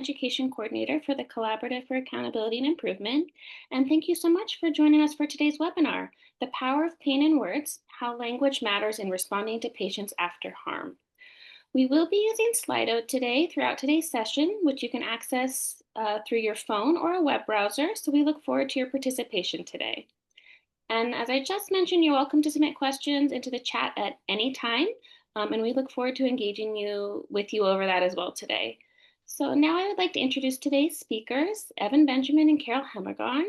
Education Coordinator for the Collaborative for Accountability and Improvement. And thank you so much for joining us for today's webinar, The Power of Pain in Words, How Language Matters in Responding to Patients After Harm. We will be using Slido today throughout today's session, which you can access through your phone or a web browser. So we look forward to your participation today. And as I just mentioned, you're welcome to submit questions into the chat at any time. And we look forward to engaging with you over that as well today. So now I would like to introduce today's speakers, Evan Benjamin and Carole Hemmelgarn,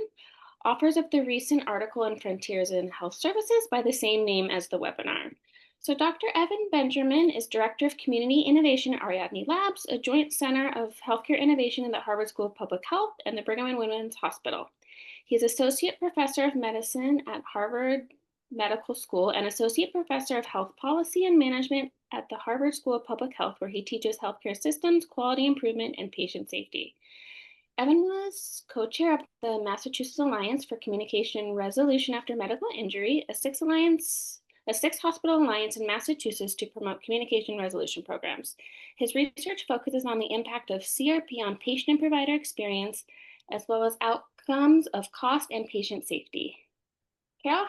authors of the recent article in Frontiers in Health Services by the same name as the webinar. So Dr. Evan Benjamin is Director of Community Innovation at Ariadne Labs, a joint center of healthcare innovation in the Harvard School of Public Health and the Brigham and Women's Hospital. He's Associate Professor of Medicine at Harvard Medical School and Associate Professor of Health Policy and Management at the Harvard School of Public Health, where he teaches healthcare systems, quality improvement, and patient safety. Evan was co-chair of the Massachusetts Alliance for Communication Resolution After Medical Injury, a six-hospital alliance in Massachusetts to promote communication resolution programs. His research focuses on the impact of CRP on patient and provider experience, as well as outcomes of cost and patient safety. Carole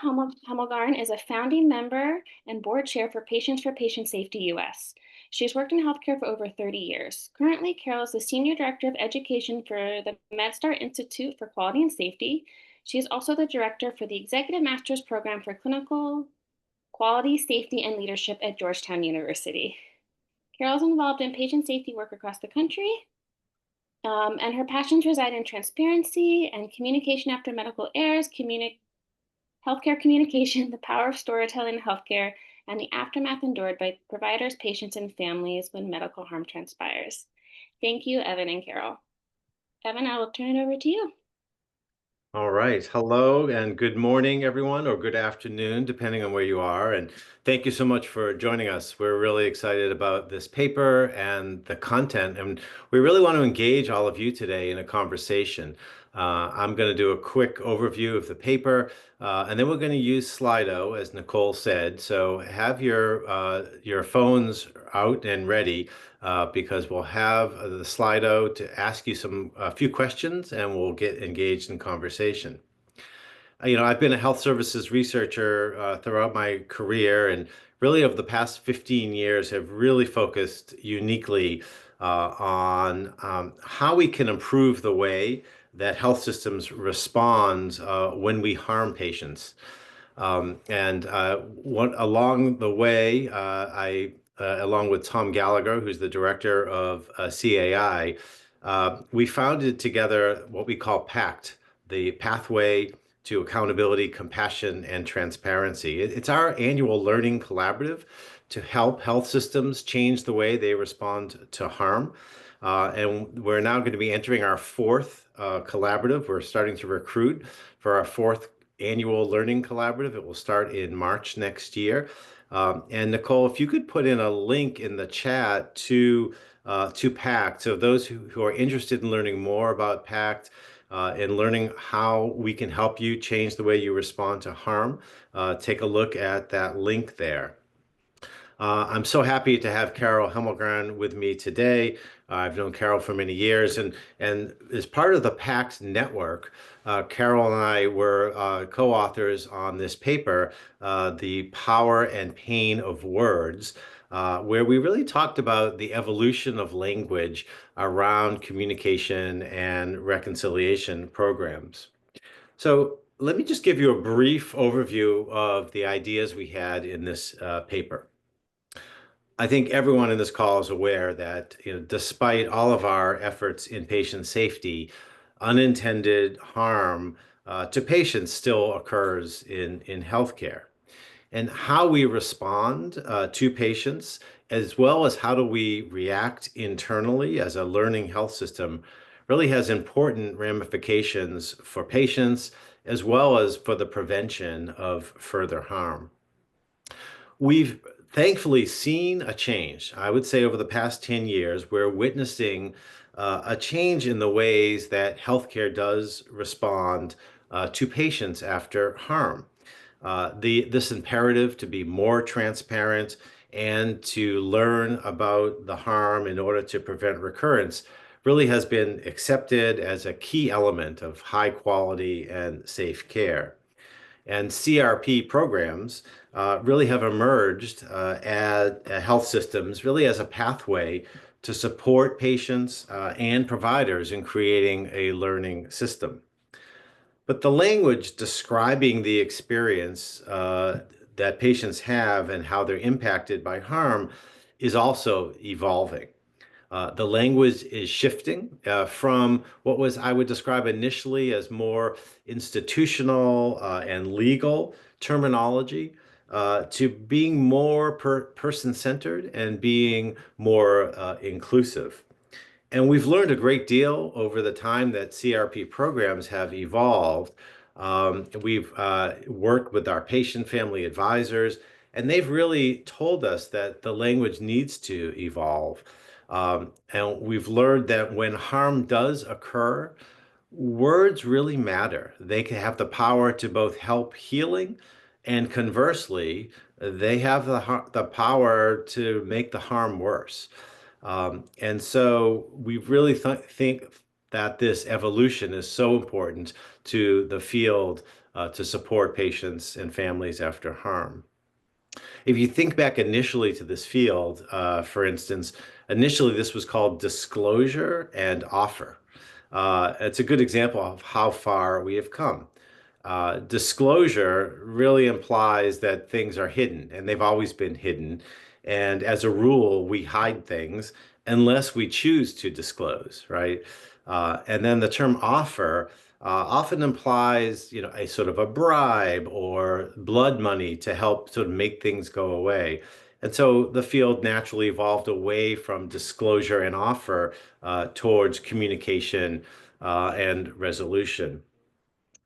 Hemmelgarn is a founding member and board chair for Patients for Patient Safety US. She's worked in healthcare for over 30 years. Currently, Carole is the Senior Director of Education for the MedStar Institute for Quality and Safety. She is also the Director for the Executive Master's Program for Clinical Quality, Safety, and Leadership at Georgetown University. Carole's involved in patient safety work across the country, and her passions reside in transparency and communication after medical errors, healthcare communication, the power of storytelling in healthcare, and the aftermath endured by providers, patients, and families when medical harm transpires. Thank you, Evan and Carole. Evan, I will turn it over to you. All right. Hello and good morning, everyone, or good afternoon, depending on where you are. And thank you so much for joining us. We're really excited about this paper and the content, and we really want to engage all of you today in a conversation. I'm going to do a quick overview of the paper, and then we're going to use Slido, as Nicole said. So have your phones out and ready. Because we'll have the Slido to ask you a few questions and we'll get engaged in conversation. I've been a health services researcher throughout my career, and really over the past 15 years have really focused uniquely on how we can improve the way that health systems respond when we harm patients. Along the way, along with Tom Gallagher, who's the director of CAI, we founded together what we call PACT, the Pathway to Accountability, Compassion, and Transparency. It's our annual learning collaborative to help health systems change the way they respond to harm. And we're now going to be entering our fourth collaborative. We're starting to recruit for our fourth annual learning collaborative. It will start in March next year. And Nicole, if you could put in a link in the chat to PACT, so those who are interested in learning more about PACT and learning how we can help you change the way you respond to harm, take a look at that link there. I'm so happy to have Carole Hemmelgarn with me today. I've known Carole for many years, and as part of the PACT network, Carole and I were co-authors on this paper, The Power and Pain of Words, where we really talked about the evolution of language around communication and reconciliation programs. So let me just give you a brief overview of the ideas we had in this paper. I think everyone in this call is aware that, despite all of our efforts in patient safety, unintended harm to patients still occurs in healthcare. And how we respond to patients, as well as how do we react internally as a learning health system, really has important ramifications for patients, as well as for the prevention of further harm. We've thankfully seen a change. I would say over the past 10 years, we're witnessing a change in the ways that healthcare does respond to patients after harm. This imperative to be more transparent and to learn about the harm in order to prevent recurrence really has been accepted as a key element of high quality and safe care. And CRP programs really have emerged at health systems really as a pathway to support patients and providers in creating a learning system. But the language describing the experience that patients have and how they're impacted by harm is also evolving. The language is shifting from what was, I would describe initially as more institutional and legal terminology to being more person-centered and being more inclusive. And we've learned a great deal over the time that CRP programs have evolved. We've worked with our patient family advisors, and they've really told us that the language needs to evolve. And we've learned that when harm does occur, words really matter. They can have the power to both help healing, and conversely, they have the power to make the harm worse. And so we really think that this evolution is so important to the field to support patients and families after harm. If you think back initially to this field, for instance, initially this was called disclosure and offer. It's a good example of how far we have come. Disclosure really implies that things are hidden, and they've always been hidden. And as a rule, we hide things unless we choose to disclose, right? And then the term offer often implies, a sort of a bribe or blood money to help sort of make things go away. And so the field naturally evolved away from disclosure and offer towards communication and resolution.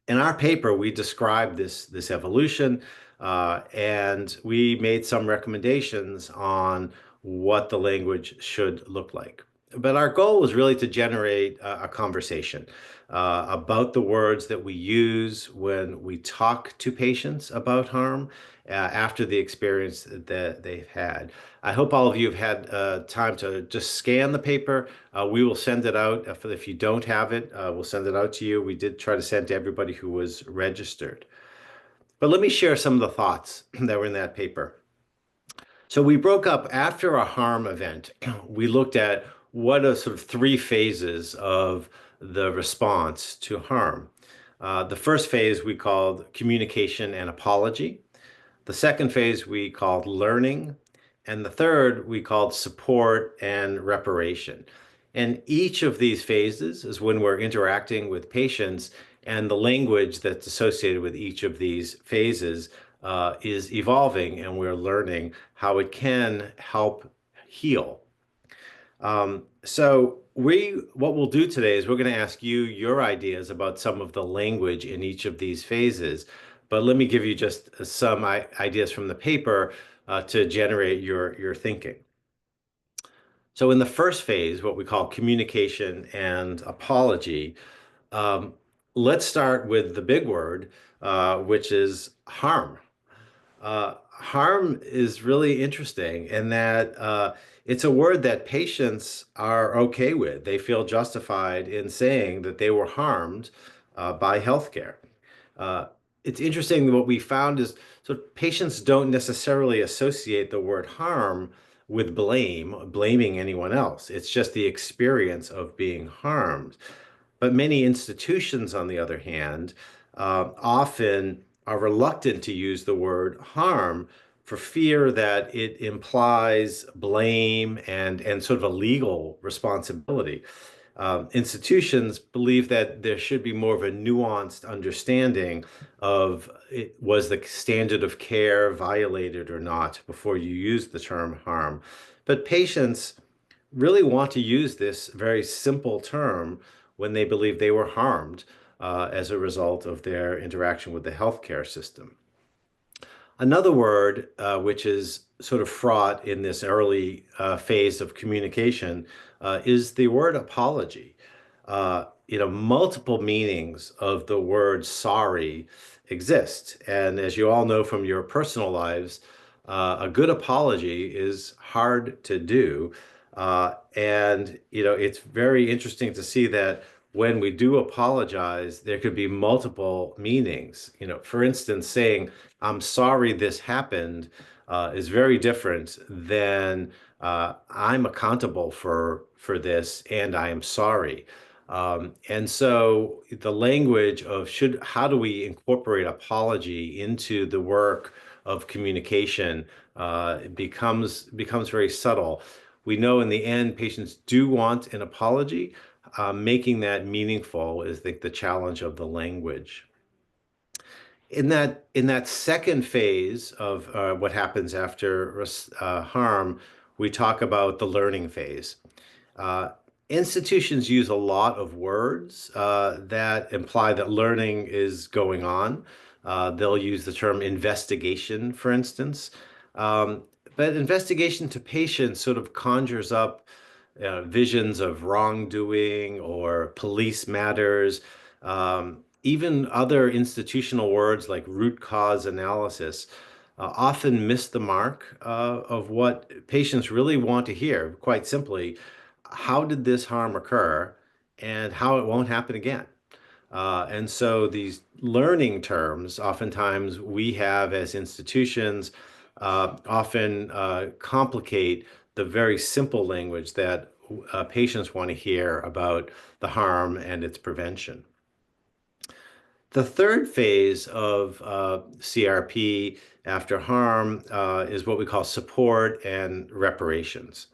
In our paper, we described this evolution, and we made some recommendations on what the language should look like. But our goal was really to generate a conversation about the words that we use when we talk to patients about harm after the experience that they've had. I hope all of you have had time to just scan the paper. We will send it out. If you don't have it, we'll send it out to you. We did try to send to everybody who was registered. But let me share some of the thoughts that were in that paper. So we broke up after a harm event. We looked at what are sort of three phases of the response to harm. The first phase we called communication and apology. The second phase we called learning. And the third we called support and reparation. And each of these phases is when we're interacting with patients, and the language that's associated with each of these phases is evolving, and we're learning how it can help heal. So what we'll do today is we're going to ask you your ideas about some of the language in each of these phases. But let me give you just some ideas from the paper to generate your thinking. So in the first phase, what we call communication and apology, um, let's start with the big word, which is harm. Harm is really interesting in that it's a word that patients are okay with. They feel justified in saying that they were harmed by healthcare. Uh, it's interesting what we found is so patients don't necessarily associate the word harm with blaming anyone else. It's just the experience of being harmed. But many institutions, on the other hand, often are reluctant to use the word harm for fear that it implies blame and sort of a legal responsibility. Institutions believe that there should be more of a nuanced understanding of was the standard of care violated or not before you use the term harm. But patients really want to use this very simple term when they believe they were harmed as a result of their interaction with the healthcare system. Another word, which is sort of fraught in this early phase of communication, is the word apology. Multiple meanings of the word sorry exist. And as you all know from your personal lives, a good apology is hard to do. And it's very interesting to see that when we do apologize, there could be multiple meanings. For instance, saying, "I'm sorry this happened," is very different than "I'm accountable for this and I am sorry." And so the language of how do we incorporate apology into the work of communication becomes very subtle. We know in the end, patients do want an apology. Making that meaningful is, I think, the challenge of the language. In that second phase of what happens after harm, we talk about the learning phase. Uh, Institutions use a lot of words that imply that learning is going on. They'll use the term investigation, for instance. Um, but investigation to patients sort of conjures up visions of wrongdoing or police matters. Even other institutional words like root cause analysis often miss the mark of what patients really want to hear. Quite simply, how did this harm occur and how it won't happen again? And so these learning terms, oftentimes we have as institutions, often complicate the very simple language that patients want to hear about the harm and its prevention. The third phase of CRP after harm is what we call support and reparations.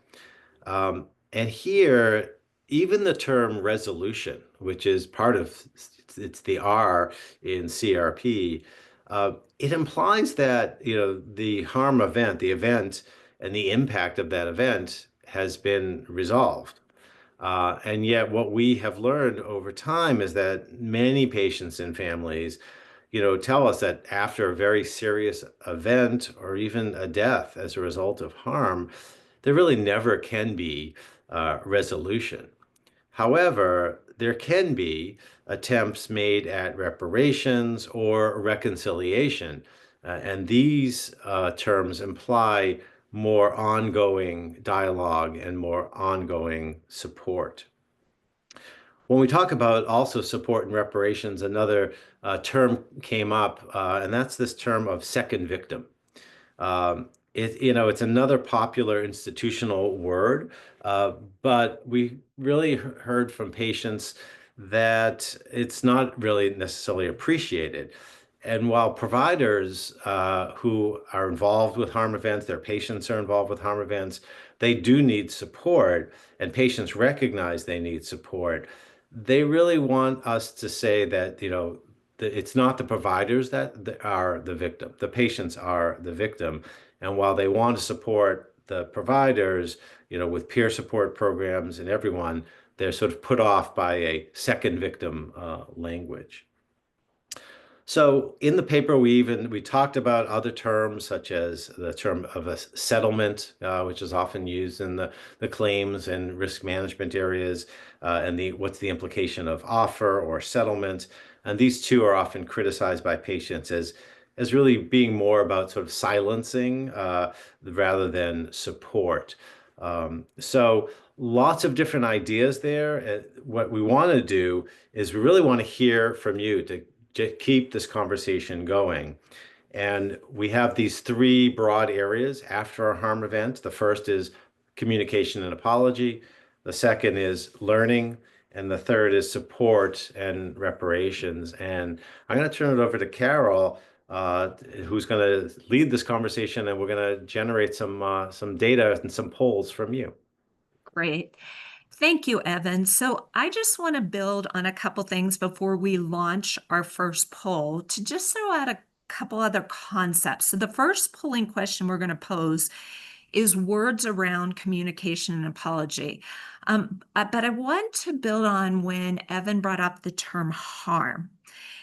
And here, even the term resolution, which is part of it's the R in CRP, it implies that the harm event, the event, and the impact of that event has been resolved. And yet, what we have learned over time is that many patients and families, tell us that after a very serious event or even a death as a result of harm, there really never can be resolution. However, there can be attempts made at reparations or reconciliation, and these terms imply more ongoing dialogue and more ongoing support. When we talk about also support and reparations, another term came up, and that's this term of second victim. It's another popular institutional word, but we really heard from patients that it's not really necessarily appreciated. And while providers who are involved with harm events, their patients are involved with harm events, they do need support, and patients recognize they need support. They really want us to say that, it's not the providers that are the victim. The patients are the victim. And while they want to support the providers, with peer support programs and everyone, they're sort of put off by a second victim language. So in the paper, we talked about other terms such as the term of a settlement, which is often used in the claims and risk management areas, and what's the implication of offer or settlement. And these two are often criticized by patients as really being more about sort of silencing rather than support. So lots of different ideas there. What we want to do is we really want to hear from you to keep this conversation going. And we have these three broad areas after a harm event. The first is communication and apology. The second is learning. And the third is support and reparations. And I'm going to turn it over to Carole, who's going to lead this conversation, and we're going to generate some data and some polls from you. Great. Thank you, Evan. So I just want to build on a couple things before we launch our first poll to just throw out a couple other concepts. So the first polling question we're going to pose is words around communication and apology. But I want to build on when Evan brought up the term harm.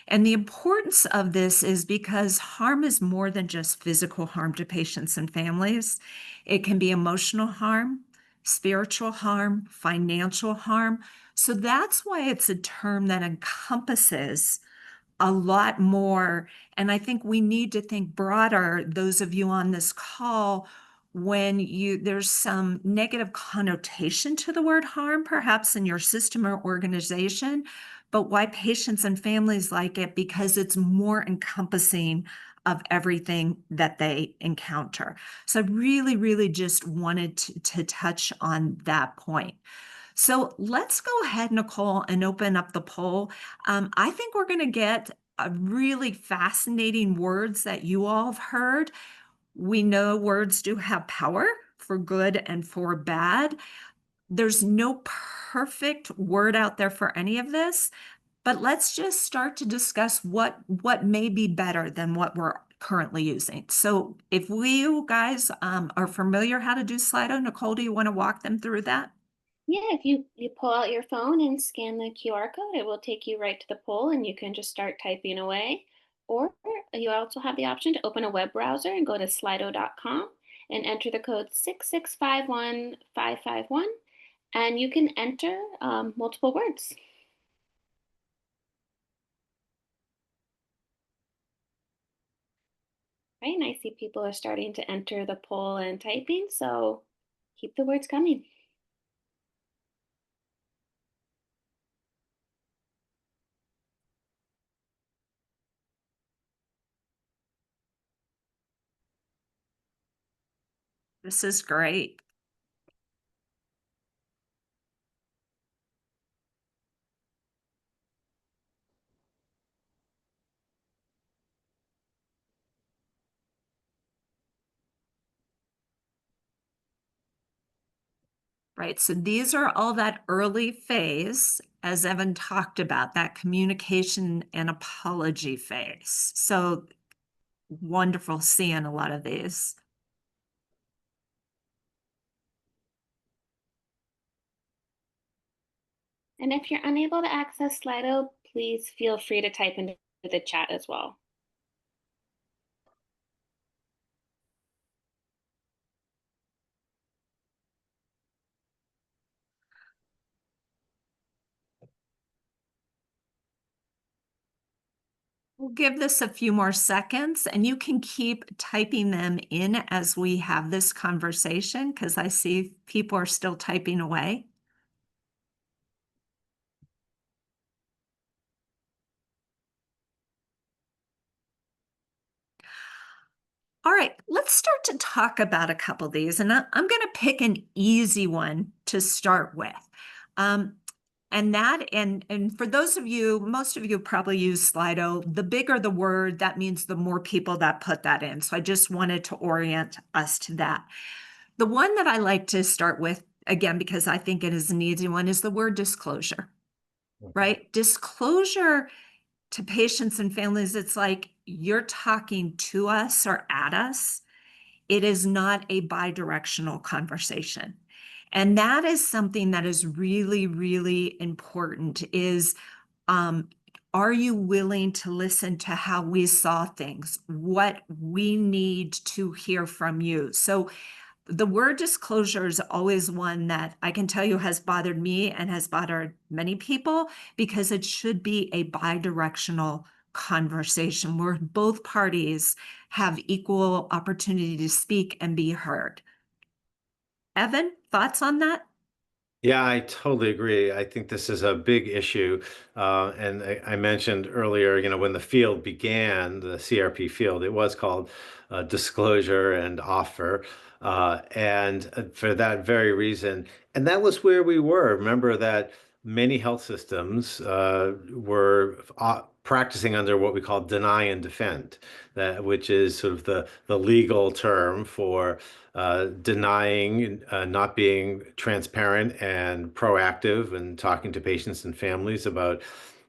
And the importance of this is because harm is more than just physical harm to patients and families. It can be emotional harm, spiritual harm, financial harm. So that's why it's a term that encompasses a lot more. And I think we need to think broader, those of you on this call, when there's some negative connotation to the word harm, perhaps in your system or organization, but why patients and families like it because it's more encompassing of everything that they encounter. So I really, really just wanted to touch on that point. So let's go ahead, Nicole, and open up the poll. I think we're going to get a really fascinating words that you all have heard. We know words do have power for good and for bad. There's no perfect word out there for any of this, but let's just start to discuss what may be better than what we're currently using. So if you guys are familiar how to do Slido, Nicole, do you want to walk them through that? Yeah, if you pull out your phone and scan the QR code, it will take you right to the poll and you can just start typing away. Or you also have the option to open a web browser and go to slido.com and enter the code 6651551 and you can enter multiple words. Right, and I see people are starting to enter the poll and typing, so keep the words coming. This is great. Right, so these are all that early phase, as Evan talked about, that communication and apology phase. So wonderful seeing a lot of these. And if you're unable to access Slido, please feel free to type into the chat as well. We'll give this a few more seconds and you can keep typing them in as we have this conversation because I see people are still typing away. All right, let's start to talk about a couple of these, and I'm going to pick an easy one to start with. And for those of you, most of you probably use Slido. The bigger the word, that means the more people that put that in. So I just wanted to orient us to that. The one that I like to start with, again, because I think it is an easy one, is the word disclosure, right? Disclosure to patients and families, it's like you're talking to us or at us. It is not a bi-directional conversation. And that is something that is really, really important is, are you willing to listen to how we saw things, what we need to hear from you? So the word disclosure is always one that I can tell you has bothered me and has bothered many people because it should be a bi-directional conversation where both parties have equal opportunity to speak and be heard. Evan, thoughts on that? Yeah, I totally agree. I think this is a big issue. And I mentioned earlier, when the field began, the CRP field, it was called disclosure and offer. And for that very reason, and that was where we were. Remember that many health systems were practicing under what we call deny and defend, which is sort of the legal term for denying, not being transparent and proactive and talking to patients and families about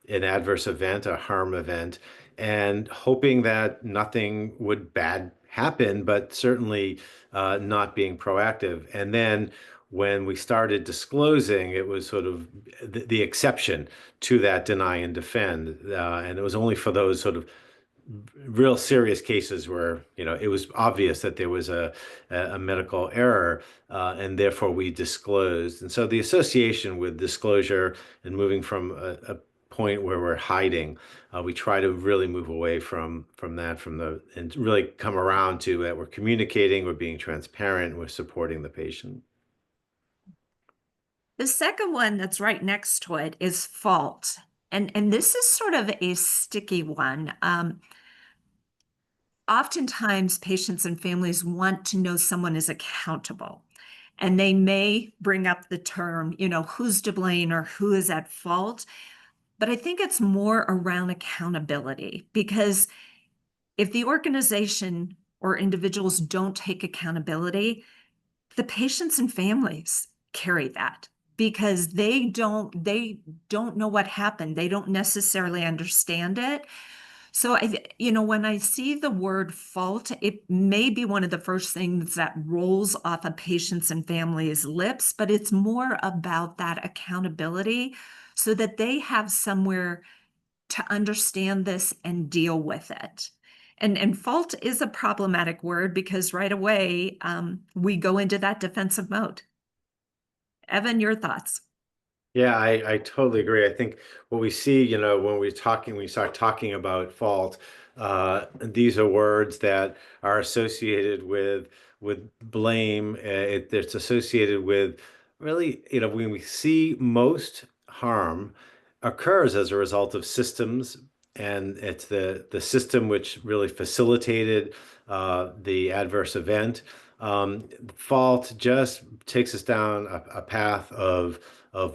an adverse event, a harm event, and hoping that nothing would bad happen, but certainly not being proactive. And then when we started disclosing, it was sort of the exception to that deny and defend. And it was only for those sort of real serious cases where it was obvious that there was a medical error, and therefore we disclosed. And so the association with disclosure and moving from a point where we're hiding. We try to really move away from that, and really come around to that we're communicating, we're being transparent, we're supporting the patient. The second one that's right next to it is fault. And this is sort of a sticky one. Oftentimes, patients and families want to know someone is accountable. And they may bring up the term, who's to blame or who is at fault. But I think it's more around accountability, because if the organization or individuals don't take accountability, the patients and families carry that, because they don't know what happened. They don't necessarily understand it. So when I see the word fault, it may be one of the first things that rolls off a patient's and family's lips, but it's more about that accountability so that they have somewhere to understand this and deal with it. And fault is a problematic word, because right away we go into that defensive mode. Evan, your thoughts? Yeah, I totally agree. I think what we see, when we start talking about fault, these are words that are associated with blame. It's associated with really, when we see most harm occurs as a result of systems, and it's the system which really facilitated the adverse event. Fault just takes us down a path of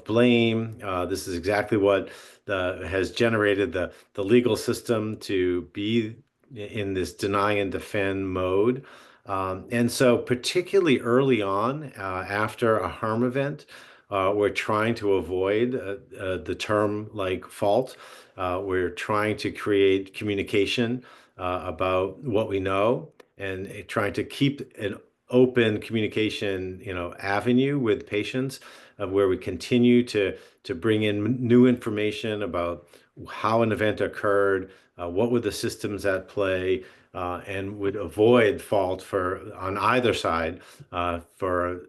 blame. This is exactly what has generated the legal system to be in this deny and defend mode. And so, particularly early on, after a harm event, we're trying to avoid the term like fault. We're trying to create communication about what we know, and trying to keep an open communication, avenue with patients, where we continue to bring in new information about how an event occurred, what were the systems at play, and would avoid fault for on either side, for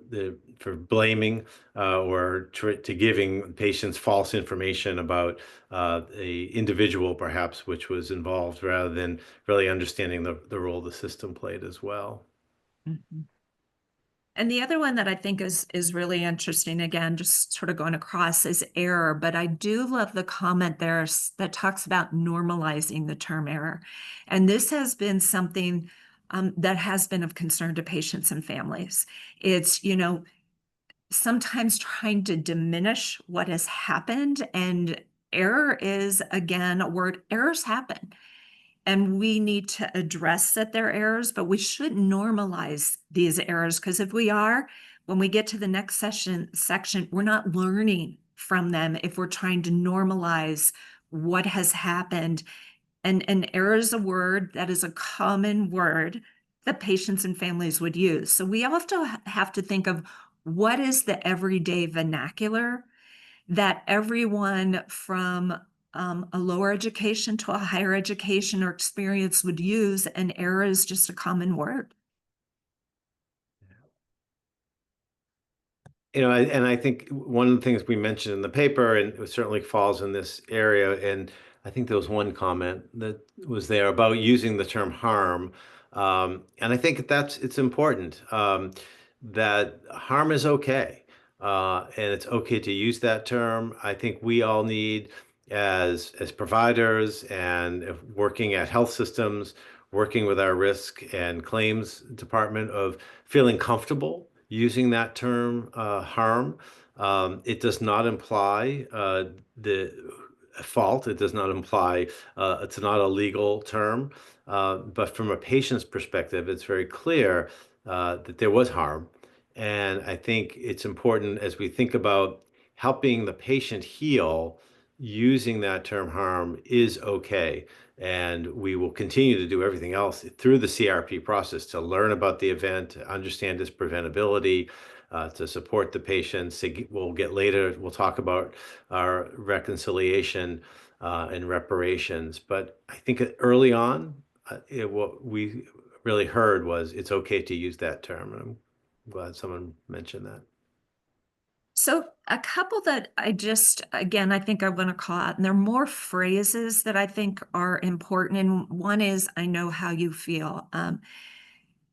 blaming, or to giving patients false information about a individual perhaps which was involved, rather than really understanding the role the system played as well. Mhm. And the other one that I think is really interesting, again, just sort of going across, is error. But I do love the comment there that talks about normalizing the term error. And this has been something that has been of concern to patients and families. It's, sometimes trying to diminish what has happened. And error is, again, a word. Errors happen. And we need to address that they're errors, but we shouldn't normalize these errors, because if we are, when we get to the next section, we're not learning from them if we're trying to normalize what has happened. And error is a word that is a common word that patients and families would use. So we also have to think of what is the everyday vernacular that everyone from a lower education to a higher education or experience would use, and error is just a common word. And I think one of the things we mentioned in the paper, and it certainly falls in this area, and I think there was one comment that was there about using the term harm. And I think it's important, that harm is okay. And it's okay to use that term. I think we all need, as providers and if working at health systems, working with our risk and claims department, of feeling comfortable using that term, harm. It does not imply the fault. It does not imply it's not a legal term. But from a patient's perspective, it's very clear that there was harm. And I think it's important, as we think about helping the patient heal, using that term harm is okay. And we will continue to do everything else through the CRP process to learn about the event, to understand its preventability, to support the patients. We'll talk about our reconciliation and reparations. But I think early on, what we really heard was it's okay to use that term. And I'm glad someone mentioned that. So a couple that again, I think I want to call out, and there are more phrases that I think are important. And one is, I know how you feel.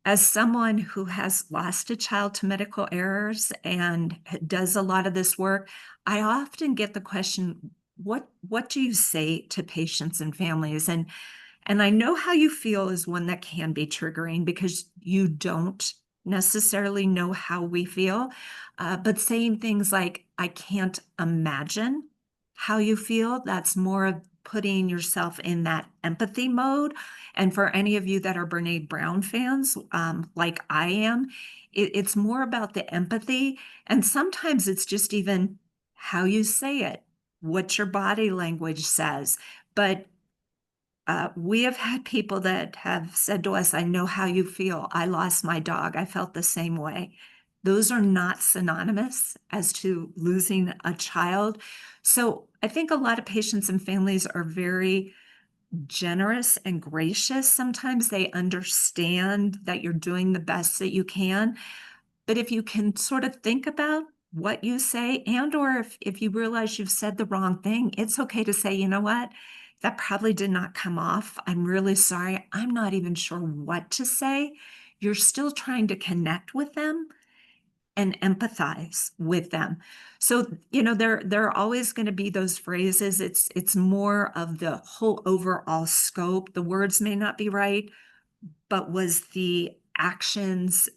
As someone who has lost a child to medical errors and does a lot of this work, I often get the question, what do you say to patients and families? And I know how you feel is one that can be triggering because you don't necessarily know how we feel. But saying things like, I can't imagine how you feel, that's more of putting yourself in that empathy mode. And for any of you that are Brene Brown fans, like I am, it's more about the empathy. And sometimes it's just even how you say it, what your body language says. But we have had people that have said to us, I know how you feel. I lost my dog. I felt the same way. Those are not synonymous as to losing a child. So I think a lot of patients and families are very generous and gracious. Sometimes they understand that you're doing the best that you can. But if you can sort of think about what you say, and or if you realize you've said the wrong thing, it's okay to say, you know what? That probably did not come off. I'm really sorry. I'm not even sure what to say. You're still trying to connect with them and empathize with them. So, there are always going to be those phrases. It's more of the whole overall scope. The words may not be right, but was the actions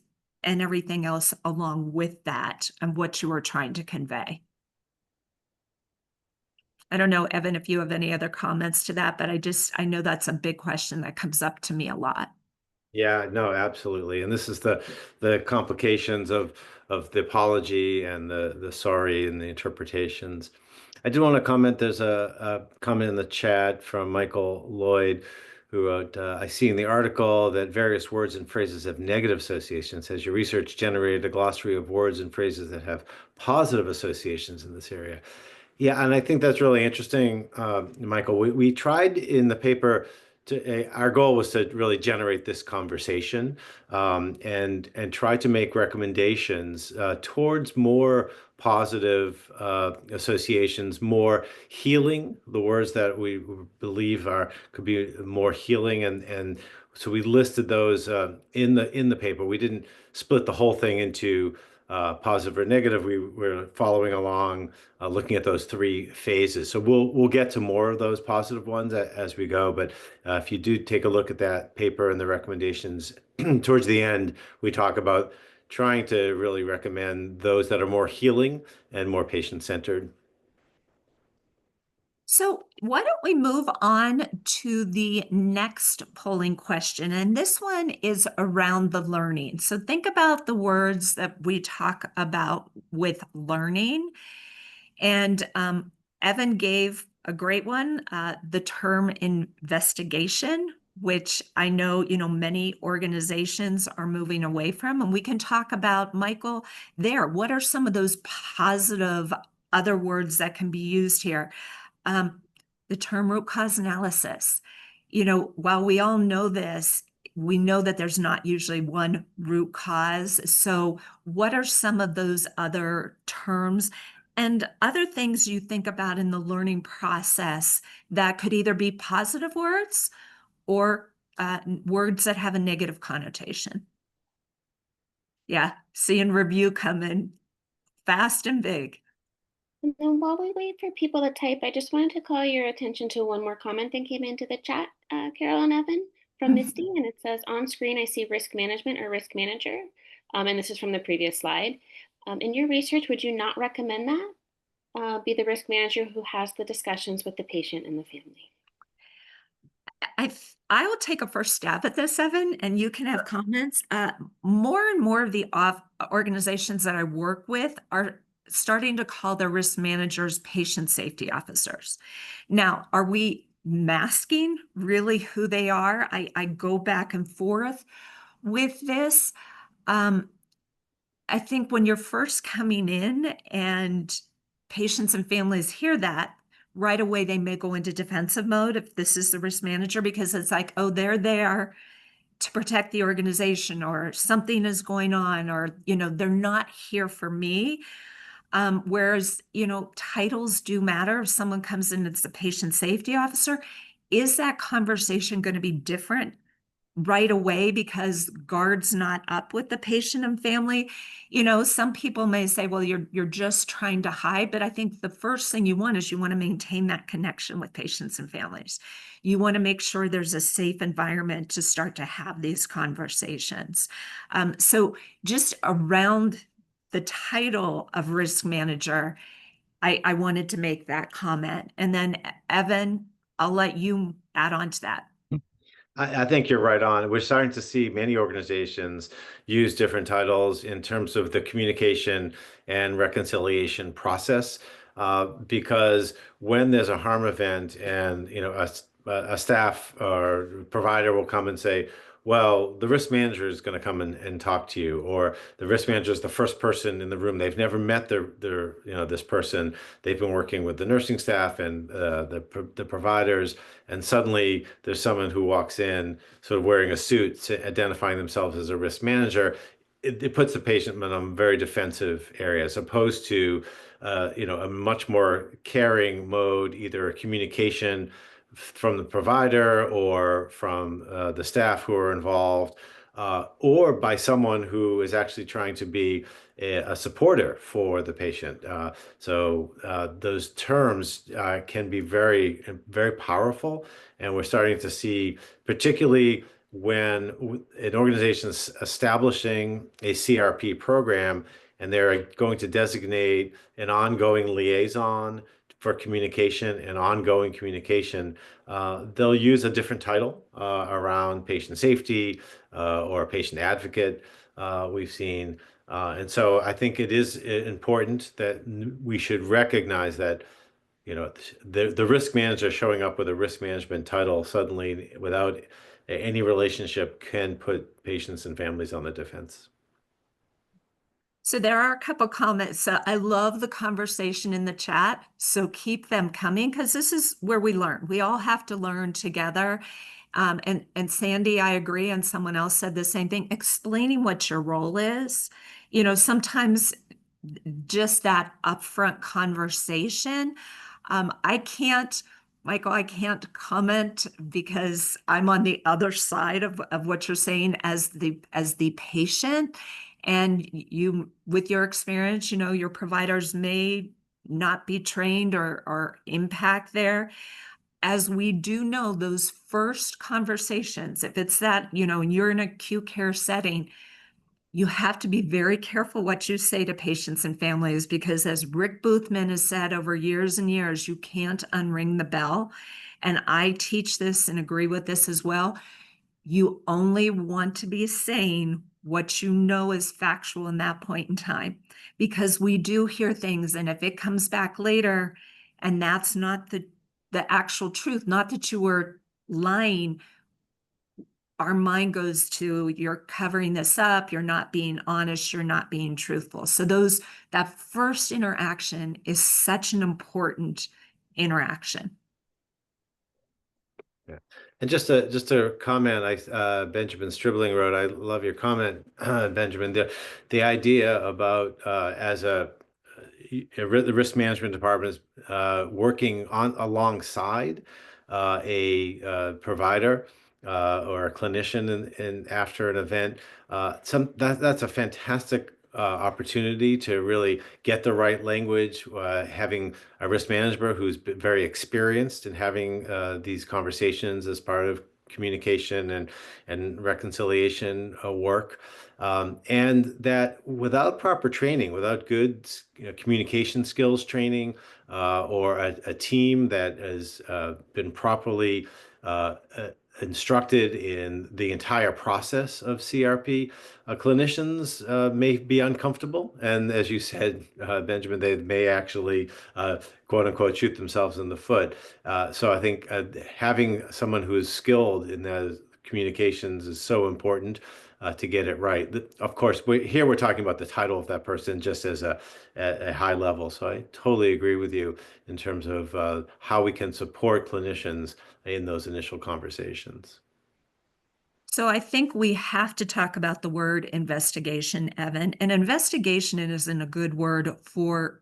and everything else along with that and what you were trying to convey. I don't know, Evan, if you have any other comments to that, but I know that's a big question that comes up to me a lot. Yeah, no, absolutely. And this is the complications of the apology and the sorry and the interpretations. I do want to comment. There's a comment in the chat from Michael Lloyd, who wrote, I see in the article that various words and phrases have negative associations. Has your research generated a glossary of words and phrases that have positive associations in this area? Yeah, and I think that's really interesting, Michael. We tried in the paper to, our goal was to really generate this conversation, and try to make recommendations towards more positive associations, more healing, the words that we believe are could be more healing, and so we listed those in the paper. We didn't split the whole thing into positive or negative. We were following along, looking at those three phases. So we'll get to more of those positive ones as we go. But if you do take a look at that paper and the recommendations towards the end, we talk about trying to really recommend those that are more healing and more patient-centered. So why don't we move on to the next polling question? And this one is around the learning. So think about the words that we talk about with learning. And Evan gave a great one, the term investigation, which I know, many organizations are moving away from. And we can talk about, Michael, what are some of those positive other words that can be used here? Um, the term root cause analysis. While we all know this, we know that there's not usually one root cause. So, what are some of those other terms and other things you think about in the learning process that could either be positive words or words that have a negative connotation? Yeah, seeing review come in fast and big. And then while we wait for people to type, I just wanted to call your attention to one more comment that came into the chat, Carol and Evan, from Misty. And it says, on screen, I see risk management or risk manager. And this is from the previous slide. In your research, would you not recommend that? Be the risk manager who has the discussions with the patient and the family. I will take a first stab at this, Evan, and you can have comments. More and more of the organizations that I work with are starting to call their risk managers patient safety officers. Now, are we masking really who they are? I go back and forth with this. I think when you're first coming in and patients and families hear that, right away they may go into defensive mode if this is the risk manager, because it's like, oh, they're there to protect the organization or something is going on, or they're not here for me. Whereas, titles do matter. If someone comes in as a patient safety officer, is that conversation going to be different right away because guard's not up with the patient and family? Some people may say, well, you're just trying to hide, but I think the first thing you want is you want to maintain that connection with patients and families. You want to make sure there's a safe environment to start to have these conversations. So just around the title of risk manager, I wanted to make that comment. And then Evan, I'll let you add on to that. I think you're right on. We're starting to see many organizations use different titles in terms of the communication and reconciliation process, because when there's a harm event and a staff or provider will come and say, well, the risk manager is going to come and talk to you, or the risk manager is the first person in the room. They've never met this person. They've been working with the nursing staff and the providers, and suddenly there's someone who walks in sort of wearing a suit, identifying themselves as a risk manager. It puts the patient in a very defensive area, as opposed to a much more caring mode, either a communication from the provider or from the staff who are involved, or by someone who is actually trying to be a supporter for the patient. So those terms can be very, very powerful. And we're starting to see, particularly when an organization is establishing a CRP program and they're going to designate an ongoing liaison for communication and ongoing communication, they'll use a different title around patient safety or patient advocate, we've seen. And so I think it is important that we should recognize that the risk manager showing up with a risk management title suddenly without any relationship can put patients and families on the defense. So there are a couple comments. I love the conversation in the chat. So keep them coming, because this is where we learn. We all have to learn together. And Sandy, I agree. And someone else said the same thing, explaining what your role is. Sometimes just that upfront conversation. Michael, I can't comment because I'm on the other side of what you're saying as the patient. And you, with your experience, your providers may not be trained or impact there. As we do know, those first conversations, if it's that, and you're in an acute care setting, you have to be very careful what you say to patients and families, because as Rick Boothman has said over years and years, you can't unring the bell. And I teach this and agree with this as well. You only want to be saying what you know is factual in that point in time, because we do hear things. And if it comes back later and that's not the actual truth, not that you were lying, our mind goes to, you're covering this up, you're not being honest, you're not being truthful. So that first interaction is such an important interaction. Yeah. And just a comment, Benjamin Stribling wrote, I love your comment, Benjamin, the idea about as the risk management department is working alongside a provider or a clinician in after an event. That's a fantastic opportunity to really get the right language, having a risk manager who's been very experienced in having these conversations as part of communication and reconciliation work. And that without proper training, without good communication skills training, or a team that has been properly instructed in the entire process of CRP, clinicians may be uncomfortable. And as you said, Benjamin, they may actually, quote unquote, shoot themselves in the foot. So I think having someone who is skilled in those communications is so important to get it right. Of course, we're talking about the title of that person just as a high level. So I totally agree with you in terms of how we can support clinicians in those initial conversations. So I think we have to talk about the word investigation, Evan. And investigation isn't a good word for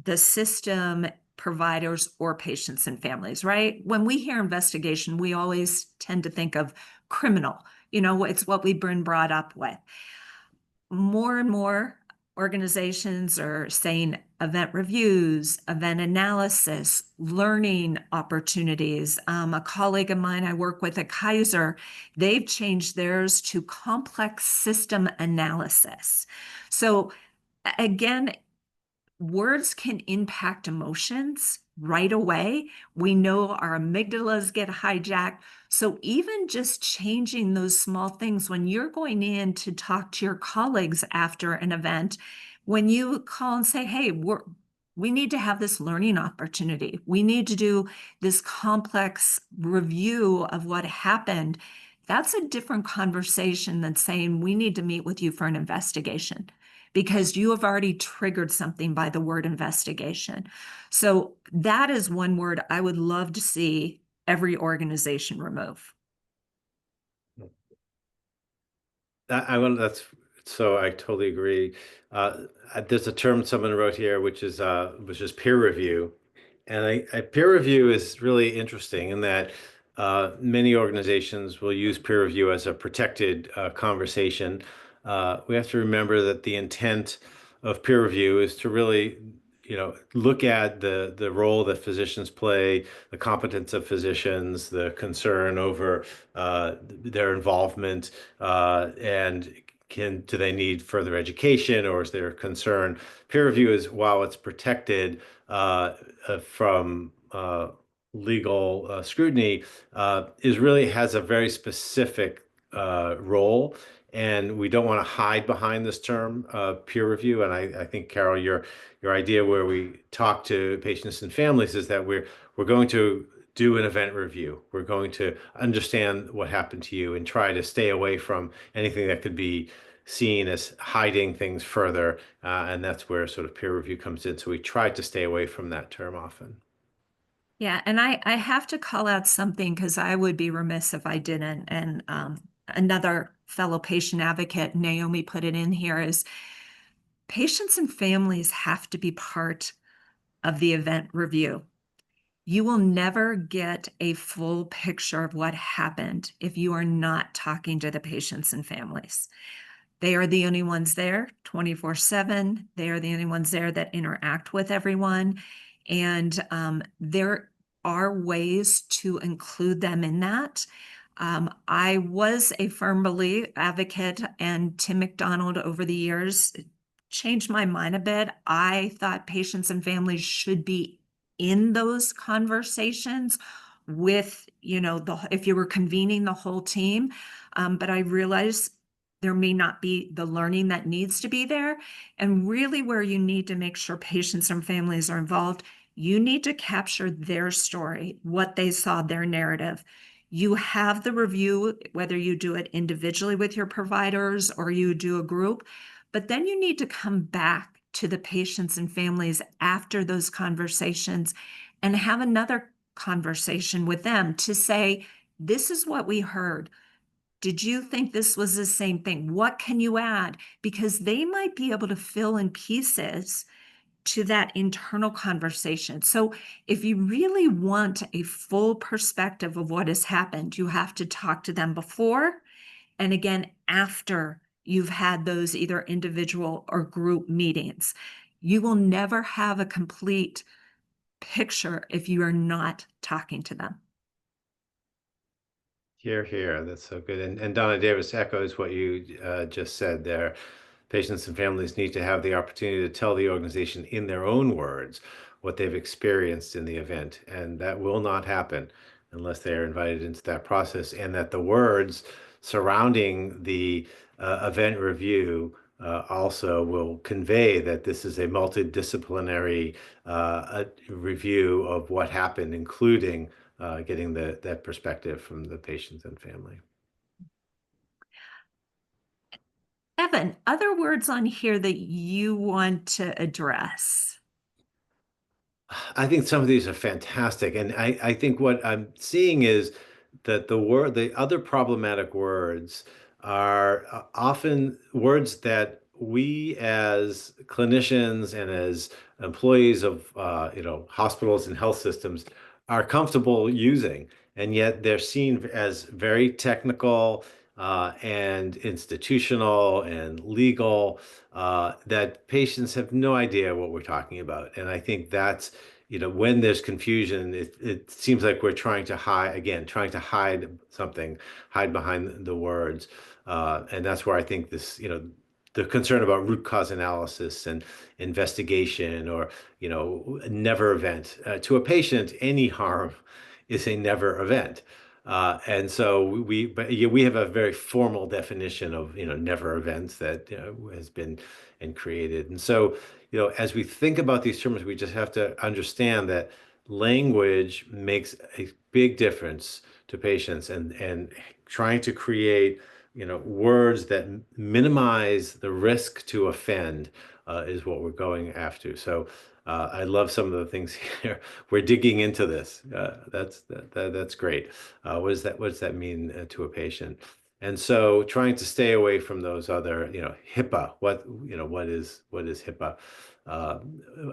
the system, providers, or patients and families, right? When we hear investigation, we always tend to think of criminal. It's what we've been brought up with. More and more organizations are saying event reviews, event analysis, learning opportunities. A colleague of mine I work with at Kaiser, they've changed theirs to complex system analysis. So again, words can impact emotions right away. We know our amygdalas get hijacked. So even just changing those small things when you're going in to talk to your colleagues after an event, when you call and say, hey, we need to have this learning opportunity. We need to do this complex review of what happened. That's a different conversation than saying we need to meet with you for an investigation, because you have already triggered something by the word investigation. So that is one word I would love to see every organization remove. That's so I totally agree. There's a term someone wrote here, which is peer review, and peer review is really interesting in that many organizations will use peer review as a protected conversation. We have to remember that the intent of peer review is to really, look at the role that physicians play, the competence of physicians, the concern over their involvement, and do they need further education, or is there concern? Peer review is, while it's protected from legal scrutiny, is really has a very specific role, and we don't want to hide behind this term peer review. And I think, Carole, your idea where we talk to patients and families is that we're going to do an event review. We're going to understand what happened to you and try to stay away from anything that could be seen as hiding things further. And that's where sort of peer review comes in. So we try to stay away from that term often. Yeah, and I have to call out something because I would be remiss if I didn't. And another fellow patient advocate, Naomi, put it in here, is patients and families have to be part of the event review. You will never get a full picture of what happened if you are not talking to the patients and families. They are the only ones there 24/7. They are the only ones there that interact with everyone. And there are ways to include them in that. I was a firm advocate, and Tim McDonald over the years changed my mind a bit. I thought patients and families should be in those conversations with, if you were convening the whole team. But I realized there may not be the learning that needs to be there. And really, where you need to make sure patients and families are involved, you need to capture their story, what they saw, their narrative. You have the review, whether you do it individually with your providers or you do a group, but then you need to come back to the patients and families after those conversations and have another conversation with them to say, this is what we heard. Did you think this was the same thing? What can you add? Because they might be able to fill in pieces to that internal conversation. So if you really want a full perspective of what has happened, you have to talk to them before and again after you've had those either individual or group meetings. You will never have a complete picture if you are not talking to them. Here, here. That's so good. And Donna Davis echoes what you just said there. Patients and families need to have the opportunity to tell the organization in their own words what they've experienced in the event. And that will not happen unless they are invited into that process, and that the words surrounding the event review also will convey that this is a multidisciplinary review of what happened, including getting that perspective from the patients and family. Evan, other words on here that you want to address? I think some of these are fantastic, and I think what I'm seeing is that the other problematic words are often words that we as clinicians and as employees of hospitals and health systems are comfortable using, and yet they're seen as very technical and institutional and legal, that patients have no idea what we're talking about. And I think that's, when there's confusion, it seems like we're trying to hide, again, trying to hide something, hide behind the words. And that's where I think this, the concern about root cause analysis and investigation, or, never event. To a patient, any harm is a never event. And so but yeah, we have a very formal definition of, never events that has been and created. And so, as we think about these terms, we just have to understand that language makes a big difference to patients, and trying to create, words that minimize the risk to offend is what we're going after. So I love some of the things here. We're digging into this. That's great. What does that mean to a patient? And so trying to stay away from those other, HIPAA. What is HIPAA? Uh,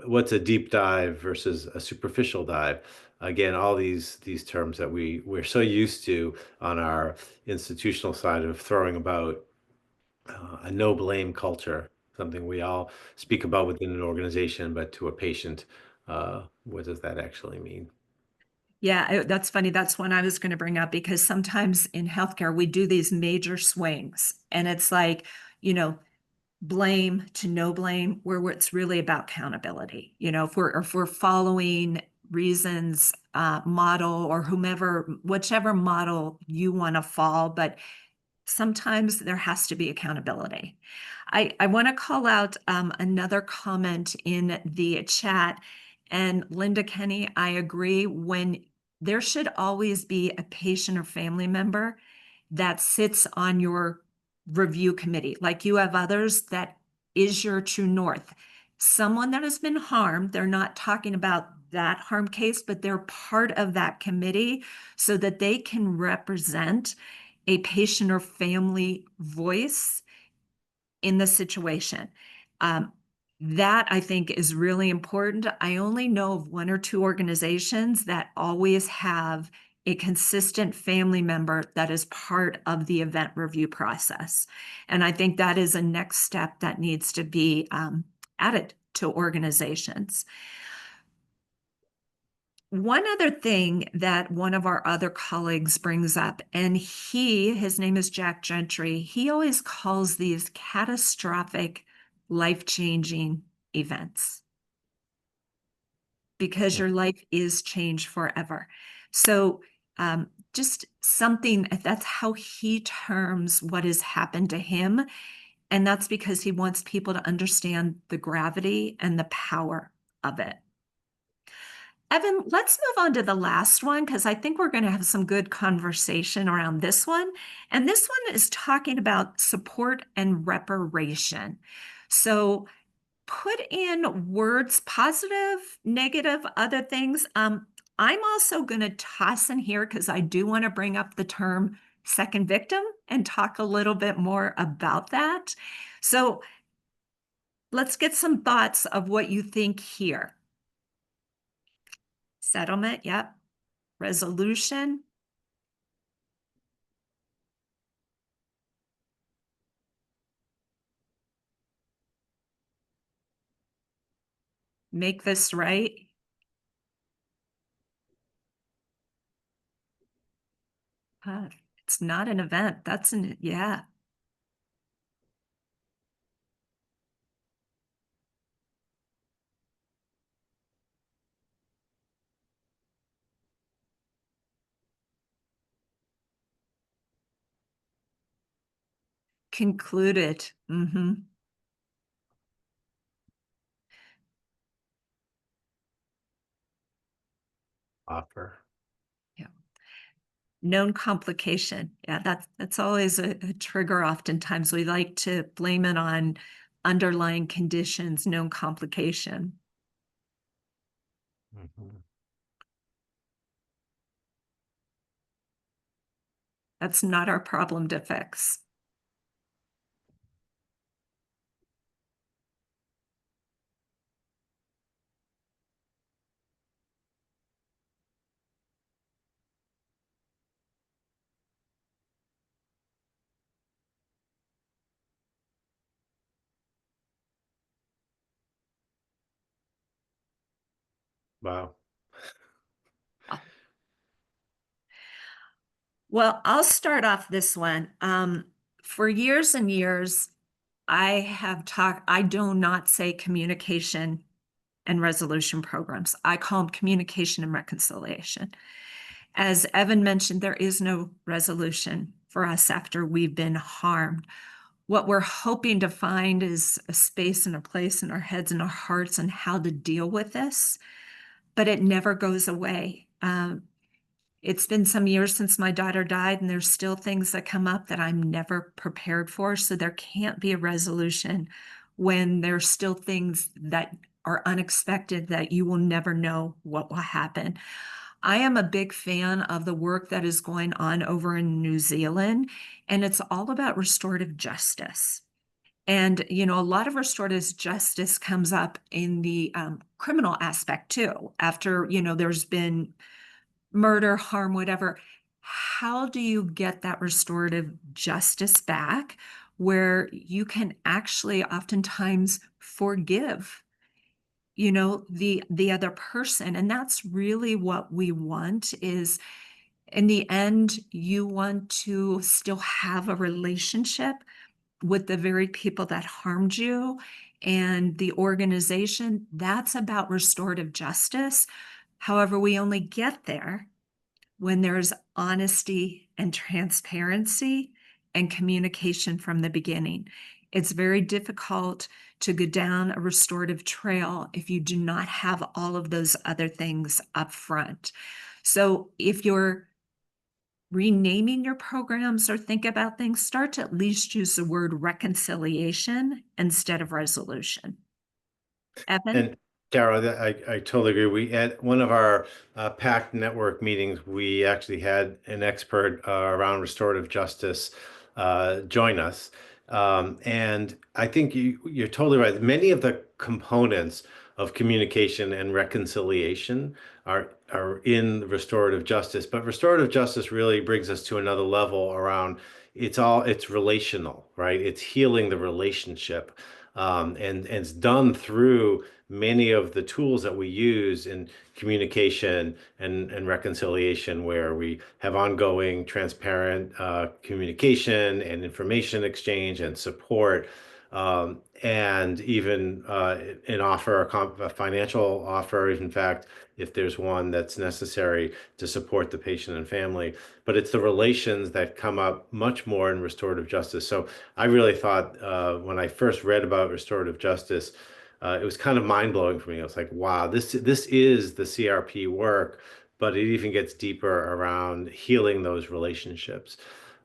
what's a deep dive versus a superficial dive? Again, all these terms that we're so used to on our institutional side of throwing about, a no blame culture, something we all speak about within an organization, but to a patient, what does that actually mean? Yeah, that's funny. That's one I was going to bring up because sometimes in healthcare, we do these major swings and it's like, you know, blame to no blame, where it's really about accountability. If we're following reasons, model or whichever model you want to fall, but sometimes there has to be accountability. I want to call out another comment in the chat. And Linda Kenny, I agree. When there should always be a patient or family member that sits on your review committee, like you have others, that is your true north. Someone that has been harmed, they're not talking about that harm case, but they're part of that committee so that they can represent a patient or family voice in the situation. Um, that I think is really important. I only know of one or two organizations that always have a consistent family member that is part of the event review process. And I think that is a next step that needs to be added to organizations. One other thing that one of our other colleagues brings up, and his name is Jack Gentry, he always calls these catastrophic, life-changing events because your life is changed forever. So just something, that's how he terms what has happened to him. And that's because he wants people to understand the gravity and the power of it. Evan, let's move on to the last one because I think we're going to have some good conversation around this one. And this one is talking about support and reparation. So put in words, positive, negative, other things. I'm also going to toss in here because I do want to bring up the term second victim and talk a little bit more about that. So let's get some thoughts of what you think here. Settlement, yep. Resolution, make this right. Uh, it's not an event. Yeah. Concluded. Offer. Yeah. Known complication. Yeah, that's always a trigger. Oftentimes we like to blame it on underlying conditions, known complication. Mhm. That's not our problem to fix. Wow. Well, I'll start off this one. For years and years, I do not say communication and resolution programs. I call them communication and reconciliation. As Evan mentioned, there is no resolution for us after we've been harmed. What we're hoping to find is a space and a place in our heads and our hearts and how to deal with this, but it never goes away. It's been some years since my daughter died, and there's still things that come up that I'm never prepared for. So there can't be a resolution when there's still things that are unexpected that you will never know what will happen. I am a big fan of the work that is going on over in New Zealand, and it's all about restorative justice. And, a lot of restorative justice comes up in the criminal aspect too. After, there's been murder, harm, whatever. How do you get that restorative justice back where you can actually oftentimes forgive the other person? And that's really what we want. Is in the end, you want to still have a relationship with the very people that harmed you and the organization. That's about restorative justice. However, we only get there when there's honesty and transparency and communication from the beginning. It's very difficult to go down a restorative trail if you do not have all of those other things up front. So if you're renaming your programs or think about things, start to at least use the word reconciliation instead of resolution. Evan? And Carole, I totally agree. We at one of our PACT network meetings, we actually had an expert around restorative justice join us. And I think you're totally right. Many of the components of communication and reconciliation are in restorative justice, but restorative justice really brings us to another level around it's relational, right? It's healing the relationship. And it's done through many of the tools that we use in communication and reconciliation, where we have ongoing, transparent communication and information exchange and support, and even an offer, a financial offer, in fact, if there's one that's necessary to support the patient and family. But it's the relations that come up much more in restorative justice. So I really thought when I first read about restorative justice, it was kind of mind blowing for me. I was like, wow, this is the CRP work, but it even gets deeper around healing those relationships.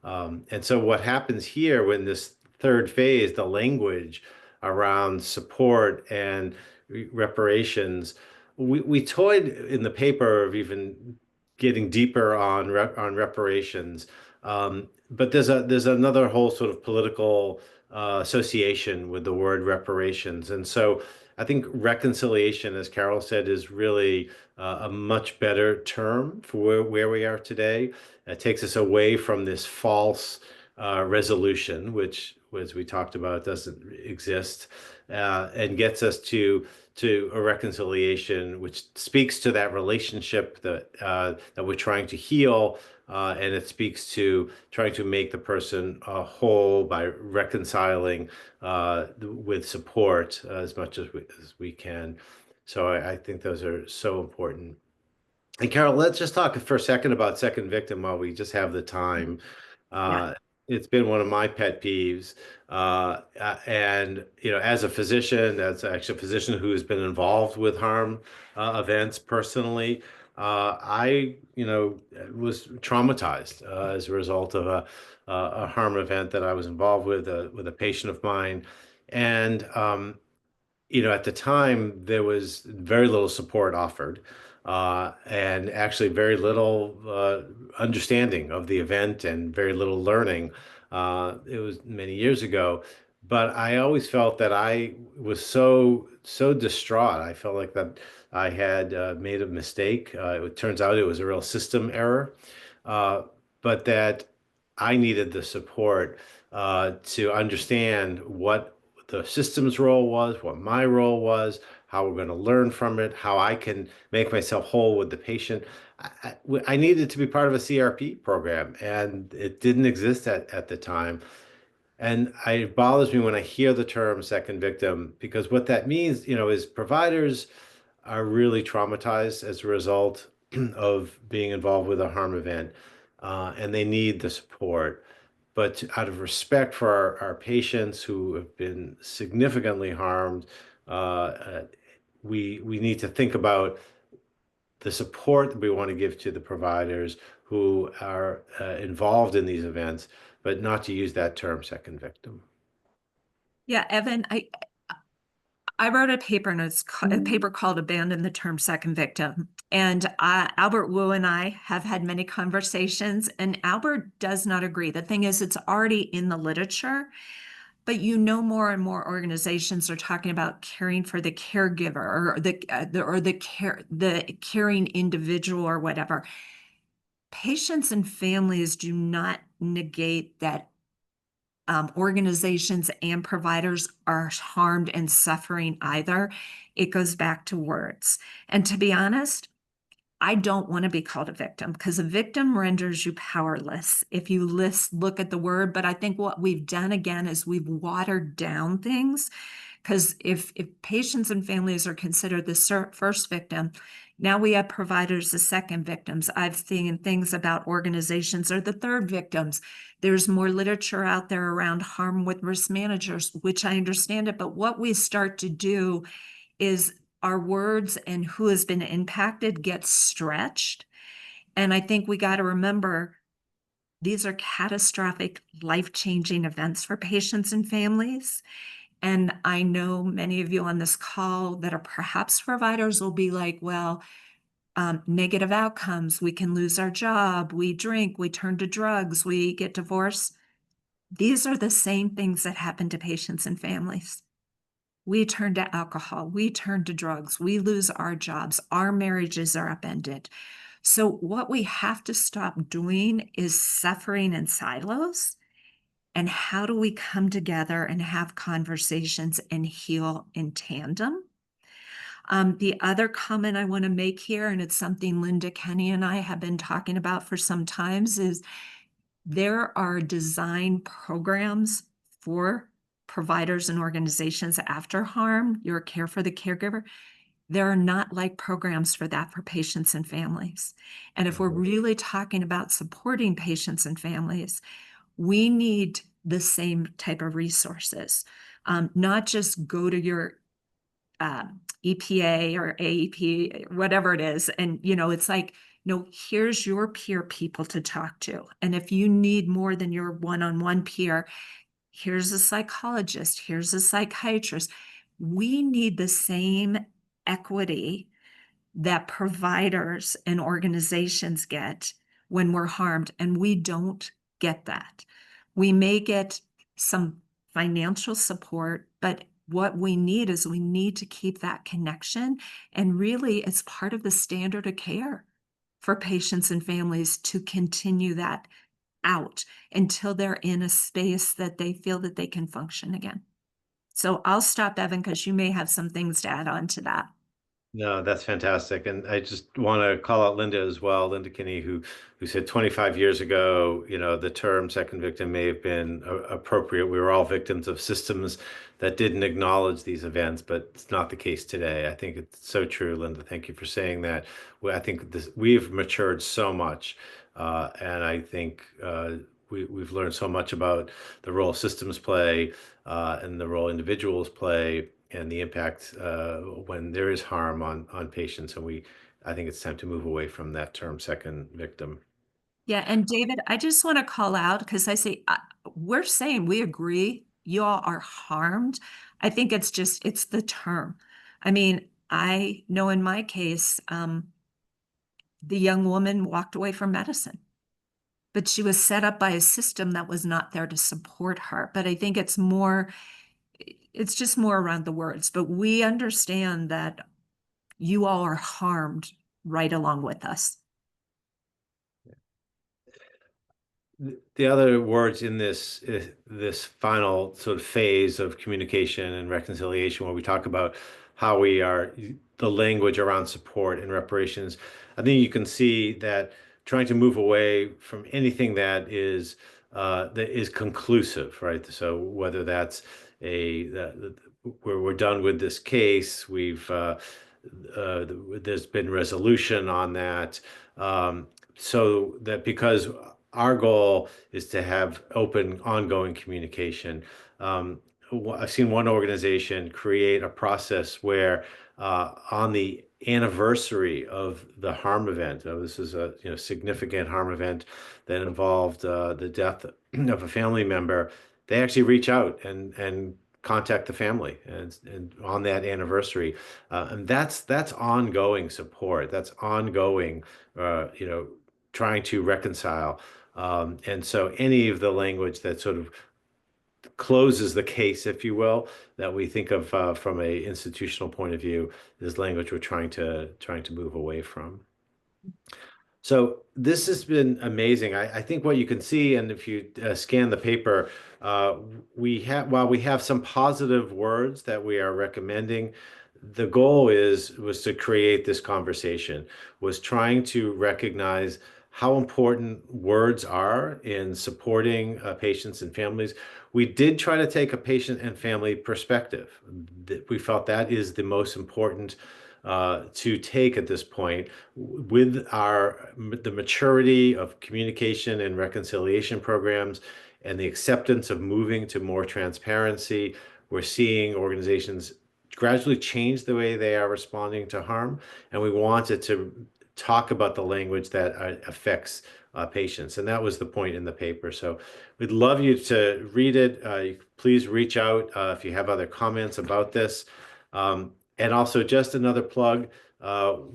And so what happens here when this third phase, the language around support and reparations, we toyed in the paper of even getting deeper on reparations. But there's another whole sort of political association with the word reparations. And so I think reconciliation, as Carole said, is really a much better term for where we are today. It takes us away from this false resolution, which, as we talked about, doesn't exist, and gets us to a reconciliation, which speaks to that relationship that we're trying to heal, and it speaks to trying to make the person whole by reconciling with support as much as we can. So I think those are so important. And Carole, let's just talk for a second about second victim while we just have the time. Yeah. Uh, it's been one of my pet peeves. And, as a physician, that's actually a physician who has been involved with harm events personally, was traumatized as a result of a harm event that I was involved with a patient of mine. And, at the time, there was very little support offered, and actually very little understanding of the event and very little learning. It was many years ago, but I always felt that I was so distraught. I felt like that I had made a mistake. It turns out it was a real system error, uh, but that I needed the support to understand what the system's role was, what my role was, how we're going to learn from it, how I can make myself whole with the patient. I needed to be part of a CRP program, and it didn't exist at the time. And it bothers me when I hear the term second victim, because what that means, is providers are really traumatized as a result of being involved with a harm event, and they need the support. But out of respect for our patients who have been significantly harmed, we need to think about the support that we want to give to the providers who are involved in these events, but not to use that term second victim. Yeah, Evan, I wrote a paper, and it's a paper called Abandon the Term Second Victim. And Albert Wu and I have had many conversations, and Albert does not agree. The thing is, it's already in the literature, but more and more organizations are talking about caring for the caregiver, or the caring individual, or whatever. Patients and families do not negate that organizations and providers are harmed and suffering either. It goes back to words. And to be honest, I don't want to be called a victim, because a victim renders you powerless if you look at the word. But I think what we've done again is we've watered down things, because if patients and families are considered the first victim, now we have providers as second victims. I've seen things about organizations are the third victims. There's more literature out there around harm with risk managers, which I understand it. But what we start to do is our words and who has been impacted gets stretched. And I think we got to remember these are catastrophic, life-changing events for patients and families. And I know many of you on this call that are perhaps providers will be like, well, negative outcomes, we can lose our job, we drink, we turn to drugs, we get divorced. These are the same things that happen to patients and families. We turn to alcohol, we turn to drugs, we lose our jobs, our marriages are upended. So what we have to stop doing is suffering in silos. And how do we come together and have conversations and heal in tandem? The other comment I want to make here, and it's something Linda Kenny and I have been talking about for some times, is there are design programs for providers and organizations after harm, your care for the caregiver. There are not like programs for that for patients and families. And if we're really talking about supporting patients and families, we need the same type of resources, not just go to your EPA or AEP, whatever it is. And, it's like, no, here's your peer people to talk to. And if you need more than your one-on-one peer, here's a psychologist, here's a psychiatrist. We need the same equity that providers and organizations get when we're harmed, and we don't get that. We may get some financial support, but what we need is we need to keep that connection, and really it's part of the standard of care for patients and families to continue that out until they're in a space that they feel that they can function again. So I'll stop, Evan, because you may have some things to add on to that. No, that's fantastic. And I just want to call out Linda as well, Linda Kinney, who said 25 years ago, the term second victim may have been appropriate. We were all victims of systems that didn't acknowledge these events, but it's not the case today. I think it's so true, Linda. Thank you for saying that. I think we've matured so much, and I think we've learned so much about the role systems play, and the role individuals play, and the impact when there is harm on patients. And I think it's time to move away from that term second victim. Yeah, and David, I just want to call out, because I say we're saying we agree you all are harmed. I think it's the term. I mean, I know in my case, the young woman walked away from medicine, but she was set up by a system that was not there to support her. But I think it's just more around the words. But we understand that you all are harmed right along with us. The other words in this final sort of phase of communication and reconciliation, where we talk about how we are, the language around support and reparations. I think you can see that trying to move away from anything that is conclusive, right? So whether that's where we're done with this case, there's been resolution on that, so that because our goal is to have open, ongoing communication. I've seen one organization create a process where on the anniversary of the harm event, this is a significant harm event that involved the death of a family member, they actually reach out and contact the family and on that anniversary, and that's ongoing support. That's ongoing, trying to reconcile. And so any of the language that sort of closes the case, if you will, that we think of from a institutional point of view, is language we're trying to move away from. So this has been amazing. I think what you can see, and if you scan the paper, while we have some positive words that we are recommending, the goal was to create this conversation, was trying to recognize how important words are in supporting patients and families. We did try to take a patient and family perspective. We felt that is the most important to take at this point. With the maturity of communication and reconciliation programs and the acceptance of moving to more transparency, we're seeing organizations gradually change the way they are responding to harm, and we wanted to talk about the language that affects patients, and that was the point in the paper. So we'd love you to read it. Please reach out if you have other comments about this. And also, just another plug,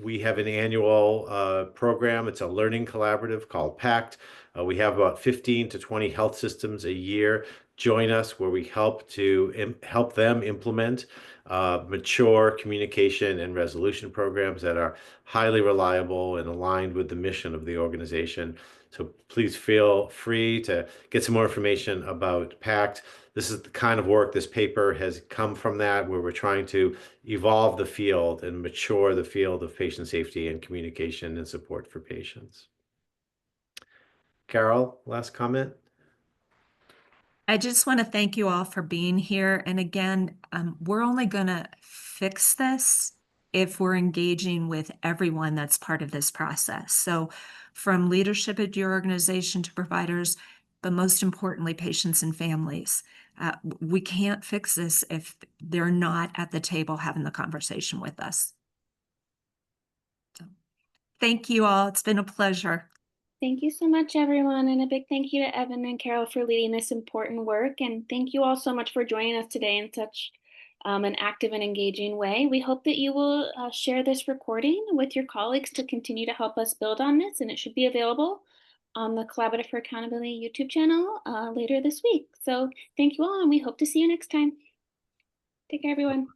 we have an annual program. It's a learning collaborative called PACT. We have about 15 to 20 health systems a year join us, where we help them implement mature communication and resolution programs that are highly reliable and aligned with the mission of the organization. So please feel free to get some more information about PACT. This is the kind of work, this paper has come from that, where we're trying to evolve the field and mature the field of patient safety and communication and support for patients. Carole, last comment? I just want to thank you all for being here. And again, we're only going to fix this if we're engaging with everyone that's part of this process. So from leadership at your organization to providers, but most importantly, patients and families. We can't fix this if they're not at the table having the conversation with us. So, thank you all. It's been a pleasure. Thank you so much, everyone. And a big thank you to Evan and Carole for leading this important work. And thank you all so much for joining us today in such an active and engaging way. We hope that you will share this recording with your colleagues to continue to help us build on this. And it should be available on the Collaborative for Accountability YouTube channel later this week. So thank you all, and we hope to see you next time. Take care, everyone.